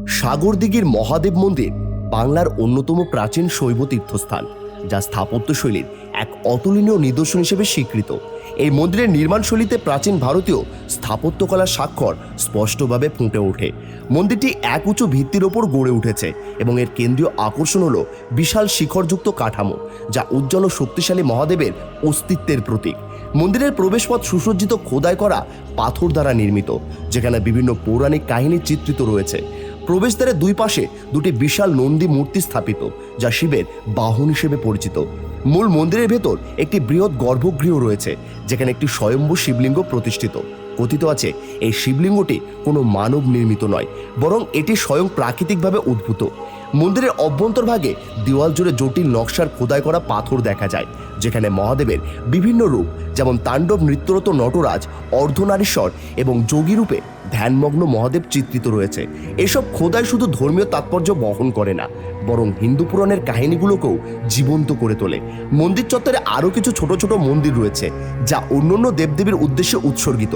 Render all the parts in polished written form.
সাগরদিঘির মহাদেব মন্দির বাংলার অন্যতম প্রাচীন শৈব তীর্থস্থান, যা স্থাপত্যশৈলীর এক অতুলনীয় নিদর্শন হিসেবে স্বীকৃত। এই মন্দিরের নির্মাণশৈলীতে প্রাচীন ভারতীয় স্থাপত্যকলার স্বাক্ষর স্পষ্টভাবে ফুটে ওঠে। মন্দিরটি এক উঁচু ভিত্তির ওপর গড়ে উঠেছে এবং এর কেন্দ্রীয় আকর্ষণ হল বিশাল শিখরযুক্ত কাঠামো, যা উজ্জ্বল ও শক্তিশালী মহাদেবের অস্তিত্বের প্রতীক। মন্দিরের প্রবেশপথ সুসজ্জিত খোদাই করা পাথর দ্বারা নির্মিত, যেখানে বিভিন্ন পৌরাণিক কাহিনী চিত্রিত রয়েছে। প্রবেশদ্বারের দুই পাশে দুটি বিশাল নন্দী মূর্তি স্থাপিত, যা শিবের বাহন হিসেবে পরিচিত। মূল মন্দিরের ভেতর একটি বৃহৎ গর্ভগৃহ রয়েছে, যেখানে একটি স্বয়ম্ভু শিবলিঙ্গ প্রতিষ্ঠিত। কথিত আছে এই শিবলিঙ্গটি কোনো মানব নির্মিত নয়, বরং এটি স্বয়ং প্রাকৃতিকভাবে উদ্ভূত। মন্দিরের অভ্যন্তরভাগে দেওয়াল জুড়ে জটিল নকশার খোদাই করা পাথর দেখা যায়, যেখানে মহাদেবের বিভিন্ন রূপ, যেমন তাণ্ডব নৃত্যরত নটরাজ, অর্ধনারীশ্বর এবং যোগী রূপে ধ্যানমগ্ন মহাদেব চিত্রিত রয়েছে। এসব খোদাই শুধু ধর্মীয় তাৎপর্য বহন করে না, বরং হিন্দু পুরাণের কাহিনীগুলোকেও জীবন্ত করে তোলে। মন্দির চত্বরে আরও কিছু ছোট ছোট মন্দির রয়েছে, যা অন্যান্য দেবদেবীর উদ্দেশ্যে উৎসর্গিত।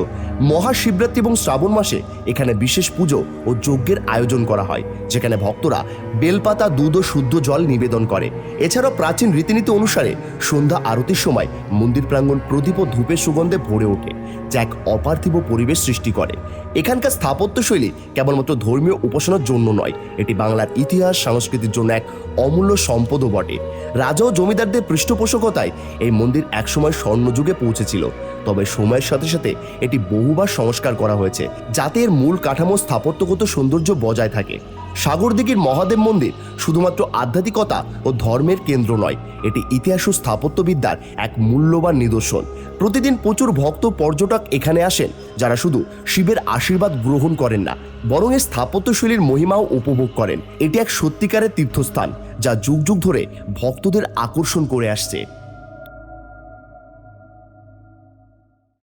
মহাশিবরাত্রি এবং শ্রাবণ মাসে এখানে বিশেষ পুজো ও যজ্ঞের আয়োজন করা হয়, যেখানে ভক্তরা বেলপাতা, দুধ ও শুদ্ধ জল নিবেদন করে। এছাড়াও প্রাচীন রীতিনীতি অনুসারে সন্ধ্যা আরতির সময় মন্দির প্রাঙ্গণ প্রদীপ ও ধূপের সুগন্ধে ভরে ওঠে, যা এক অপার্থিব পরিবেশ সৃষ্টি করে। এখানকার স্থাপত্যশৈলী কেবলমাত্র ধর্মীয় উপাসনার জন্য নয়, এটি বাংলার ইতিহাস সংস্কৃতির জন্য এক অমূল্য সম্পদও বটে। রাজা ও জমিদারদের পৃষ্ঠপোষকতায় এই মন্দির একসময় স্বর্ণযুগে পৌঁছেছিল, তবে সময়ের সাথে সাথে এটি বহুবার সংস্কার করা হয়েছে, যাতে এর মূল কাঠামো স্থাপত্যগত সৌন্দর্য বজায় থাকে। সাগরদিঘির মহাদেব মন্দির শুধুমাত্র আধ্যাত্মিকতা ও ধর্মের কেন্দ্র নয়, এটি ইতিহাস ও স্থাপত্যবিদ্যার এক মূল্যবান নিদর্শন। প্রতিদিন প্রচুর ভক্ত পর্যটক এখানে আসেন, যারা শুধু শিবের আশীর্বাদ গ্রহণ করেন না, বরং এর স্থাপত্যশৈলীর মহিমাও উপভোগ করেন। এটি এক সত্যিকারের তীর্থস্থান, যা যুগ যুগ ধরে ভক্তদের আকর্ষণ করে আসছে।